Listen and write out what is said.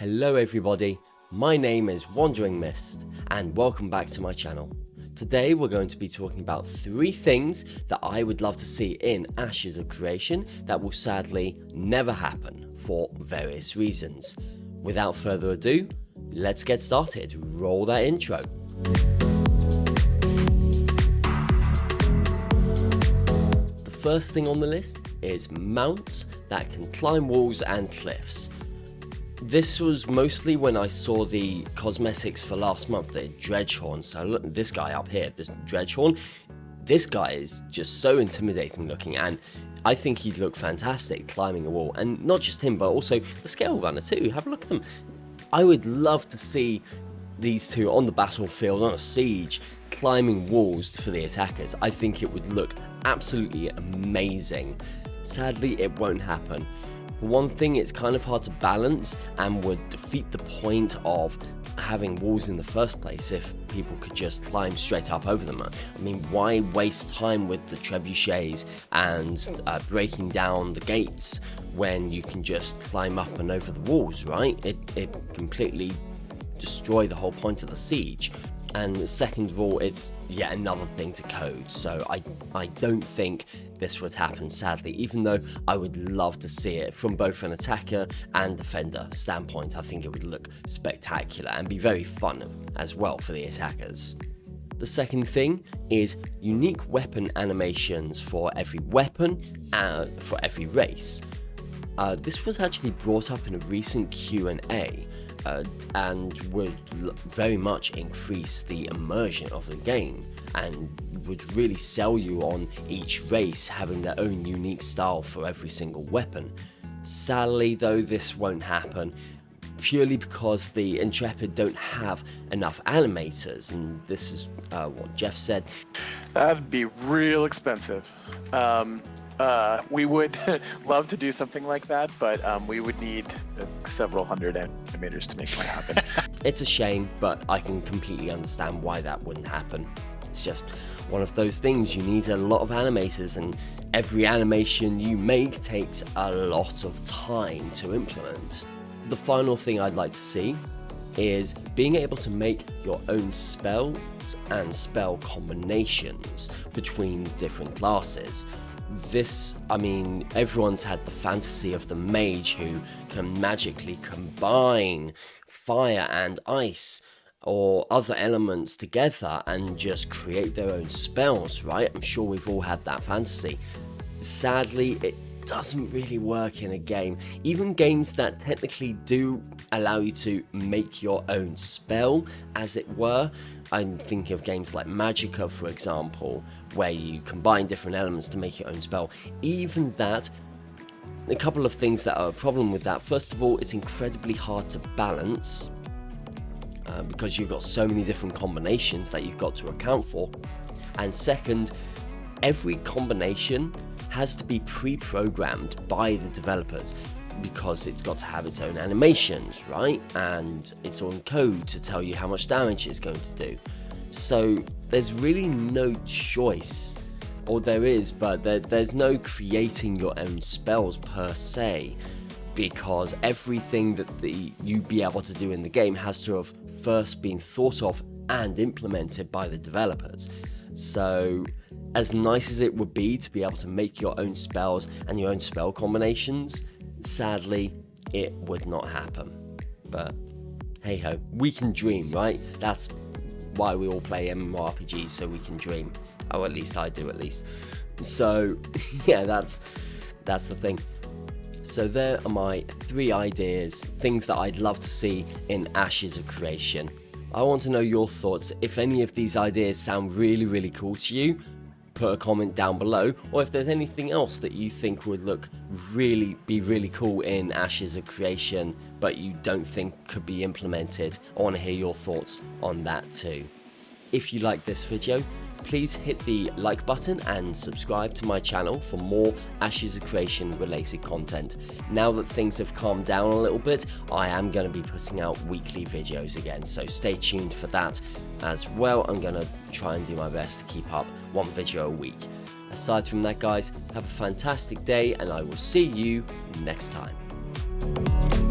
Hello everybody, my name is Wandering Mist and welcome back to my channel. Today we're going to be talking about 3 things that I would love to see in Ashes of Creation that will sadly never happen for various reasons. Without further ado, let's get started. Roll that intro. The first thing on the list is mounts that can climb walls and cliffs. This was mostly when I saw the cosmetics for last month, the Dredgehorn. So look, this guy up here, this Dredgehorn, this guy is just so intimidating looking, and I think he'd look fantastic climbing a wall. And not just him, but also the Scale Runner too. Have a look at them. I would love to see these two on the battlefield, on a siege, climbing walls for the attackers. I think it would look absolutely amazing. Sadly, it won't happen. For one thing, it's kind of hard to balance and would defeat the point of having walls in the first place if people could just climb straight up over them. I mean, why waste time with the trebuchets and breaking down the gates when you can just climb up and over the walls, right? It completely destroy the whole point of the siege. And second of all, it's yet another thing to code, so I don't think this would happen, sadly, even though I would love to see it from both an attacker and defender standpoint. I think it would look spectacular and be very fun as well for the attackers. The second thing is unique weapon animations for every weapon, for every race. This was actually brought up in a recent Q&A. And would very much increase the immersion of the game and would really sell you on each race having their own unique style for every single weapon. Sadly though, this won't happen purely because the Intrepid don't have enough animators, and this is what Jeff said. That'd be real expensive. We would love to do something like that, but we would need several hundred animators to make that happen. It's a shame, but I can completely understand why that wouldn't happen. It's just one of those things. You need a lot of animators, and every animation you make takes a lot of time to implement. The final thing I'd like to see is being able to make your own spells and spell combinations between different classes. This, I mean, everyone's had the fantasy of the mage who can magically combine fire and ice or other elements together and just create their own spells, right? I'm sure we've all had that fantasy. Sadly, it doesn't really work in a game. Even games that technically do allow you to make your own spell, as it were. I'm thinking of games like Magicka, for example, where you combine different elements to make your own spell. Even that, a couple of things that are a problem with that. First of all, it's incredibly hard to balance because you've got so many different combinations that you've got to account for. And second, every combination has to be pre-programmed by the developers because it's got to have its own animations, right? And its own code to tell you how much damage it's going to do. So there's really no choice, or there is, but there's no creating your own spells per se, because everything that you'd be able to do in the game has to have first been thought of and implemented by the developers. So as nice as it would be to be able to make your own spells and your own spell combinations, sadly, it would not happen. But hey ho, we can dream, right? That's why we all play MMORPGs, so we can dream. Oh, at least I do, at least. So yeah, that's the thing. So there are my 3 ideas, things that I'd love to see in Ashes of Creation. I want to know your thoughts. If any of these ideas sound really, really cool to you, put a comment down below, or if there's anything else that you think would be really cool in Ashes of Creation but you don't think could be implemented. I want to hear your thoughts on that too. If you like this video, please hit the like button and subscribe to my channel for more Ashes of Creation related content. Now that things have calmed down a little bit, I am going to be putting out weekly videos again, so stay tuned for that as well. I'm going to try and do my best to keep up 1 video a week. Aside from that, guys, have a fantastic day and I will see you next time.